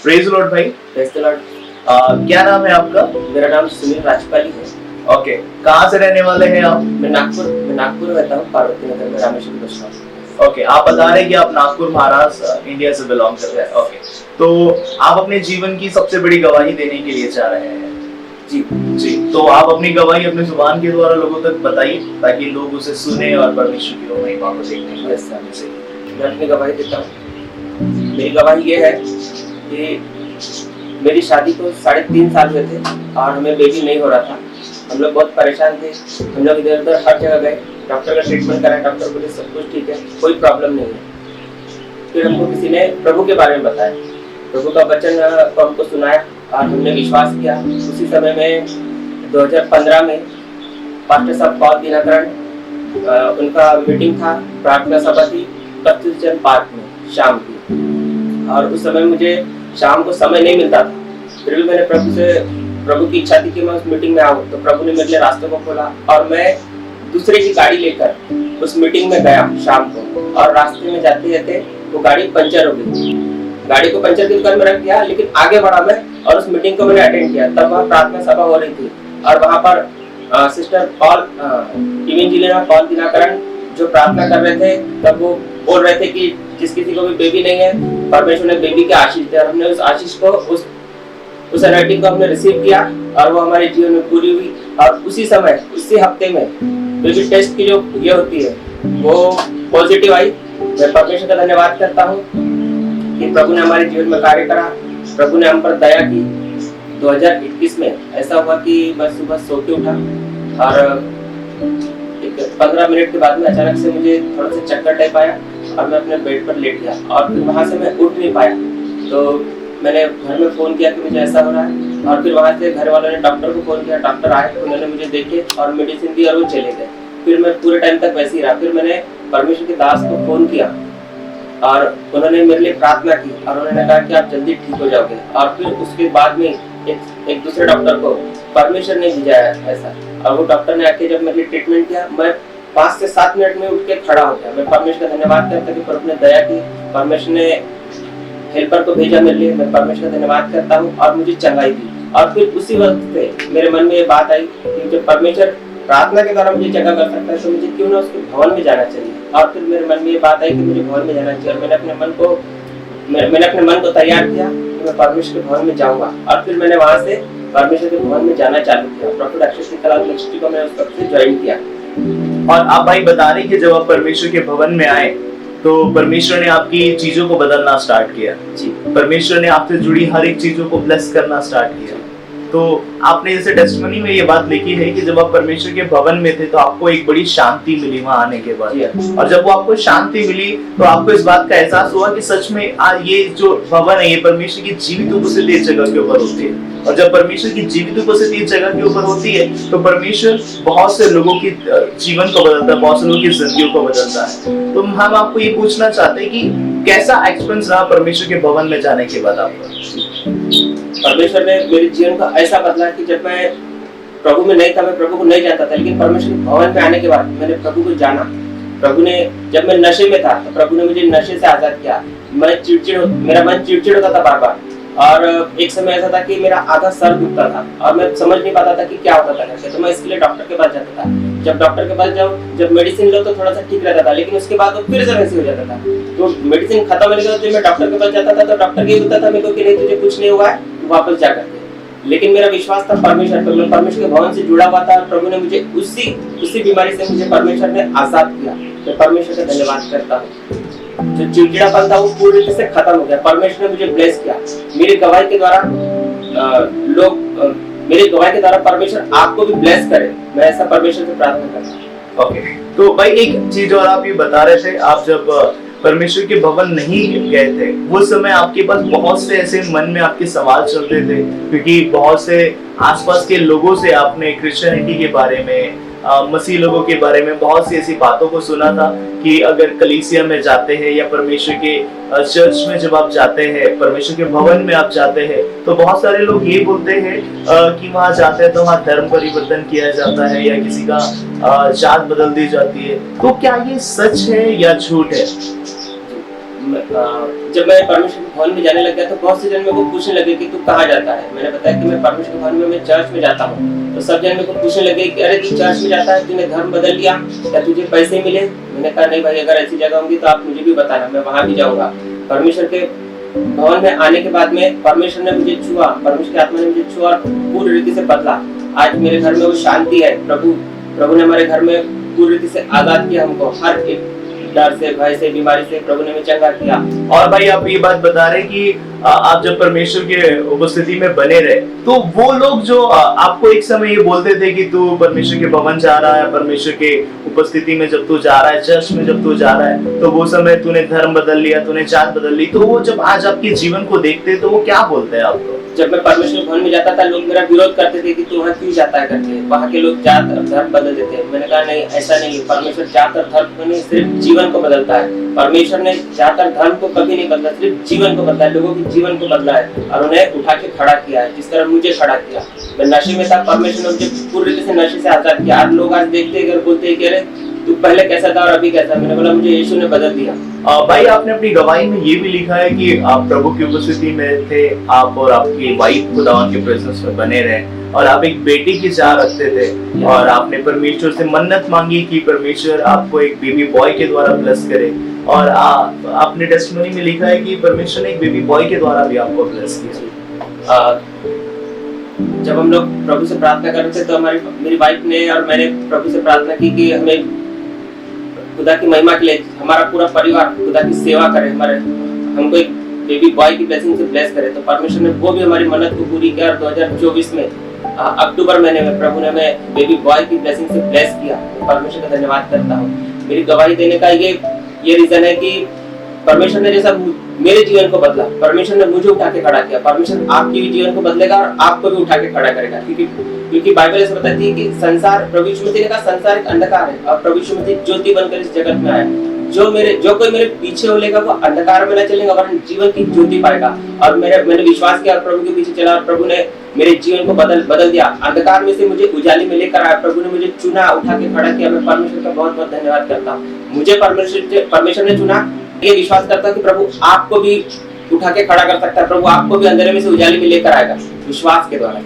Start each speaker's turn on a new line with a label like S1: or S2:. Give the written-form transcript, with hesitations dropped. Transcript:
S1: Praise Lord भाई।
S2: Praise the Lord.
S1: क्या नाम है आपका?
S2: मेरा नाम सुनील राजपाली है।
S1: ओके, कहाँ से रहने वाले हैं आप?
S2: मैं नागपुर रहता हूँ, पार्वती नगर में, रामेश्वर बस्ती।
S1: ओके, आप बता रहे हैं कि आप नागपुर महाराष्ट्र इंडिया से बिलोंग करते हैं। ओके, तो आप अपने जीवन की सबसे बड़ी गवाही देने के लिए चाह रहे हैं।
S2: जी
S1: जी, तो आप अपनी गवाही अपनी जुबान के द्वारा लोगों तक बताइए ताकि लोग उसे सुने और परमेश्वर की महिमा को देखने के लिए।
S2: मैं अपनी गवाही देता हूँ। मेरी गवाही ये है कि मेरी शादी को 3.5 साल हुए थे और हमें बेबी नहीं हो रहा था। हम लोग बहुत परेशान थे। हम लोग इधर उधर हर जगह गए, डॉक्टर का ट्रीटमेंट कराया, डॉक्टर बोले सब कुछ ठीक है, कोई प्रॉब्लम नहीं है। फिर हमको किसी ने प्रभु के बारे में बताया, प्रभु का वचन को हमको सुनाया और हमने विश्वास किया। उसी समय में 2015 में पास्टर साहब पॉल दिनकरण, उनका मीटिंग था, प्रार्थना सभा थी कस्तूरचंद पार्क में शाम की, और उस समय मुझे शाम को समय नहीं मिलता था। फिर भी मैंने प्रभु की इच्छा थी कि मैं उस मीटिंग में आऊँ, तो प्रभु ने मेरे लिए रास्तों को खोला और मैं दूसरे की गाड़ी लेकर उस मीटिंग में गया शाम को। और रास्ते में जाते जाते वो गाड़ी पंचर हो गई। गाड़ी को पंचर की दुकान में रख दिया, लेकिन आगे बढ़ा मैं और उस मीटिंग को मैंने अटेंड किया। तब वहाँ प्रार्थना सभा हो रही थी और वहाँ पर सिस्टर पॉल दिनकरण जो प्रार्थना कर रहे थे, तब वो बोल रहे थे कि जिस किसी को भी बेबी नहीं है, परमेश्वर ने बेबी के आशीष दिया। हमने उस आशीष को, उस अनॉइंटिंग को हमने रिसीव किया और वो हमारे जीवन में पूरी हुई। और उसी समय, उसी हफ्ते में बेबी टेस्ट की जो ये होती है वो पॉजिटिव आई। मैं परमेश्वर का धन्यवाद करता हूँ कि प्रभु ने हमारे जीवन में कार्य करा, प्रभु ने हम पर दया की। 2021 में ऐसा हुआ कि मैं सुबह सो के उठा और 15 मिनट के बाद में अचानक से मुझे थोड़ा सा चक्कर टाइप आया और मैं अपने बेड पर लेट गया और फिर वहां से मैं उठ नहीं पाया। तो मैंने घर में फोन किया कि मुझे ऐसा हो रहा है, और फिर वहां से घर वालों ने डॉक्टर को फोन किया। डॉक्टर आए, उन्होंने मुझे देखे और मेडिसिन दी और वो चले गए। फिर मैं पूरे टाइम तक वैसे ही रहा। फिर मैंने परमेश्वर के दास को फोन किया और उन्होंने मेरे लिए प्रार्थना की और उन्होंने कहा कि आप जल्दी ठीक हो जाओगे। और फिर उसके बाद में एक दूसरे डॉक्टर को परमेश्वर ने भेजा ऐसा, और वो डॉक्टर ने आके जब मेरे लिए ट्रीटमेंट किया, मैं 5 से 7 मिनट में उठ के खड़ा हो गया। मैं परमेश्वर का धन्यवाद करता कि प्रभु ने दया की, परमेश्वर ने हेल्पर को भेजा मेरे लिए। मैं परमेश्वर का धन्यवाद करता हूँ और मुझे चंगाई दी। और फिर उसी वक्त पे मेरे मन में ये बात आई कि जब परमेश्वर प्रार्थना के द्वारा मुझे चंगा कर सकता है तो मुझे क्यों ना उसके भवन में जाना चाहिए। और फिर मेरे मन में ये बात आई कि मुझे भवन में जाना चाहिए, और मैंने अपने मन को तैयार किया कि मैं परमेश्वर के भवन में जाऊंगा। और फिर मैंने वहां से परमेश्वर के भवन में जाना चालू किया। प्रॉफिट एक्सेस की कला यूनिवर्सिटी को मैंने उस वक्त से ज्वाइन किया।
S1: और आप भाई बता रहे कि जब आप परमेश्वर के भवन में आए तो परमेश्वर ने आपकी चीजों को बदलना स्टार्ट किया।
S2: जी,
S1: परमेश्वर ने आपसे जुड़ी हर एक चीजों को ब्लेस करना स्टार्ट किया। तो आपने जैसे टेस्टिमनी में ये बात लिखी है कि जब आप परमेश्वर के भवन में थे तो आपको एक बड़ी शांति मिली वहां आने के बाद। और जब वो आपको शांति मिली तो आपको इस बात का एहसास हुआ कि सच में ये जो भवन है ये परमेश्वर की जीवित उपस्थिति इस जगह के ऊपर होती है। और जब परमेश्वर की जीवित उपस्थिति इस जगह के ऊपर होती है तो परमेश्वर बहुत से लोगों की जीवन को बदलता है, बहुत से लोगों की जिंदगियों को बदलता है। तो हम आपको ये पूछना चाहते हैं कि कैसा एक्सपीरियंस रहा परमेश्वर के भवन में जाने के बाद आपका?
S2: परमेश्वर ने मेरे जीवन का ऐसा बदला कि जब मैं प्रभु में नहीं था, मैं प्रभु को नहीं जानता था, लेकिन परमेश्वर के भवन में आने के बाद मैंने प्रभु को जाना। प्रभु ने, जब मैं नशे में था तो प्रभु ने मुझे नशे से आजाद किया। मेरा मन चिड़चिड़ होता था बार बार, और एक समय ऐसा था कि मेरा आधा सर दुखता था और मैं समझ नहीं पाता था कि क्या होता था कैसे। तो मैं इसके लिए डॉक्टर के पास जाता था। जब डॉक्टर के पास जाओ, जब मेडिसिन लो तो थोड़ा सा ठीक रहता था, लेकिन उसके बाद वो फिर से वैसे हो जाता था। तो मेडिसिन खत्म होने के बाद जब मैं डॉक्टर के पास जाता था तो डॉक्टर ये बोलता था मेरे को कि नहीं, तुझे कुछ नहीं हुआ है, वापस जा करके। लेकिन मेरा विश्वास था परमेश्वर पर, मैं परमेश्वर के भवन से जुड़ा हुआ था और प्रभु ने मुझे उसी बीमारी से मुझे परमेश्वर ने आजाद किया। मैं परमेश्वर का धन्यवाद करता हूँ। जो चिड़चिड़ापन था वो पूरी तरह से खत्म हो गया। परमेश्वर ने मुझे ब्लेस किया। मेरी गवाही के द्वारा मेरी गवाही के द्वारा परमेश्वर आपको भी ब्लेस करे, मैं ऐसा परमेश्वर से प्रार्थना करता हूँ।
S1: ओके, तो भाई एक चीज और आप ये बता रहे थे, आप जब परमेश्वर के भवन नहीं गए थे उस समय आपके पास बहुत से ऐसे मन में आपके सवाल चलते थे, क्योंकि बहुत से आसपास के लोगों से आपने क्रिश्चियनिटी के बारे में, मसीह लोगों के बारे में बहुत सी ऐसी बातों को सुना था कि अगर कलीसिया में जाते हैं या परमेश्वर के चर्च में जब आप जाते हैं, परमेश्वर के भवन में आप जाते हैं, तो बहुत सारे लोग ये बोलते हैं कि वहां जाते हैं तो वहां धर्म परिवर्तन किया जाता है या किसी का जात बदल दी जाती है। तो क्या ये सच है या झूठ है?
S2: जब मैं परमेश्वर के भवन में जाने लग गया तो बहुत से जन मेरे को पूछने लगे कि तू कहाँ जाता है। मैंने बताया कि मैं परमेश्वर के भवन में मैं चर्च में जाता हूँ। तो सब जन मेरे को पूछने लगे कि अरे तू चर्च में जाता है, तूने धर्म बदल लिया, क्या तुझे पैसे मिले? मैंने कहा नहीं भाई, अगर ऐसी जगह होंगी तो आप मुझे भी बताना, मैं वहां भी जाऊंगा। परमेश्वर के भवन में आने के बाद में परमेश्वर ने मुझे छुआ, परमेश्वर की आत्मा ने मुझे छुआ और पूरी रीति से बदला। आज मेरे घर में वो शांति है। प्रभु ने हमारे घर में पूरी रीति से आजाद किया हमको, हर एक डर से, भय से, बीमारी से प्रभु ने हमें चंगा किया।
S1: और भाई आप ये बात बता रहे कि आप जब परमेश्वर के उपस्थिति में बने रहे तो वो लोग जो आपको एक समय ये बोलते थे कि तू परमेश्वर के भवन जा रहा है, परमेश्वर के उपस्थिति में जब तू जा रहा है, चर्च में जब तू जा रहा है, तो वो समय तूने धर्म बदल लिया, तूने जात बदल ली, तो वो जब आज आपके जीवन को देखते तो वो क्या बोलते हैं आपको?
S2: जब मैं परमेश्वर भवन में जाता था लोग मेरा विरोध करते थे कि तू वहाँ क्यों जाता है करके, वहाँ के लोग जात और धर्म बदल देते हैं। मैंने कहा नहीं, ऐसा नहीं है। परमेश्वर जात और धर्म को नहीं, सिर्फ जीवन को बदलता है। परमेश्वर ने जात और धर्म को कभी नहीं बदला, सिर्फ जीवन को बदला है, लोगों के जीवन को बदला है और उन्हें उठा के खड़ा किया है, जिस तरह मुझे खड़ा किया। मैं नशे में था, परमेश्वर ने मुझे पूरी रीति से नशे से आजाद किया। आज लोग आज देखते हैं, बोलते हैं अरे तू पहले कैसा था और अभी कैसा। मैंने बोला मुझे यीशु ने बदल दिया।
S1: भाई आपने अपनी गवाही में ये भी लिखा है कि आप प्रभु की उपस्थिति में थे, आप और आपकी वाइफ खुदावन के प्रेजेंस में बने रहे और आप एक बेटी की चाह रखते थे और आपने परमेश्वर से मन्नत मांगी कि परमेश्वर आपको एक बेबी बॉय के द्वारा ब्लेस करे। और आपने टेस्टिमनी में लिखा है कि परमेश्वर ने एक बेबी बॉय के द्वारा भी आपको ब्लेस किया।
S2: जब हम लोग प्रभु से प्रार्थना कर रहे थे तो मेरी वाइफ ने और मैंने प्रभु से प्रार्थना की कि हमें खुदा की महिमा के लिए हमारा पूरा परिवार खुदा की सेवा करे, हमको एक बेबी बॉय की ब्लेसिंग से ब्लेस करे। तो परमेश्वर ने वो भी हमारी मन्नत को पूरी किया और 2024 में अक्टूबर महीने में प्रभु ने हमें बेबी बॉय की ब्लेसिंग से ब्लेस किया। परमेश्वर का धन्यवाद करता हूँ। मेरी गवाही देने का ये रीजन है कि परमेश्वर ने जैसा मेरे जीवन को बदला, परमेश्वर ने मुझे उठा के खड़ा किया, परमेश्वर आपके भी जीवन को बदलेगा और आपको भी उठा के खड़ा करेगा। क्योंकि बाइबल ऐसा बताती है कि संसार, प्रभु यीशु मसीह ने कहा संसार एक अंधकार है और प्रभु यीशु मसीह ज्योति बनकर इस जगत में आया। जो कोई मेरे पीछे होलेगा वो अंधकार में न चलेगा वरन जीवन की ज्योति पाएगा। और मैंने विश्वास किया और प्रभु के पीछे चला और प्रभु ने मेरे जीवन को बदल दिया। अंधकार में से मुझे उजाले में लेकर आया, प्रभु ने मुझे चुना, उठा के खड़ा किया। मैं परमेश्वर का बहुत बहुत धन्यवाद करता हूँ। मुझे परमेश्वर ने चुना, ये विश्वास करता हूँ कि प्रभु आपको भी उठा के खड़ा कर सकता है, प्रभु आपको भी अंधेरे में से उजाले में लेकर आएगा विश्वास के द्वारा।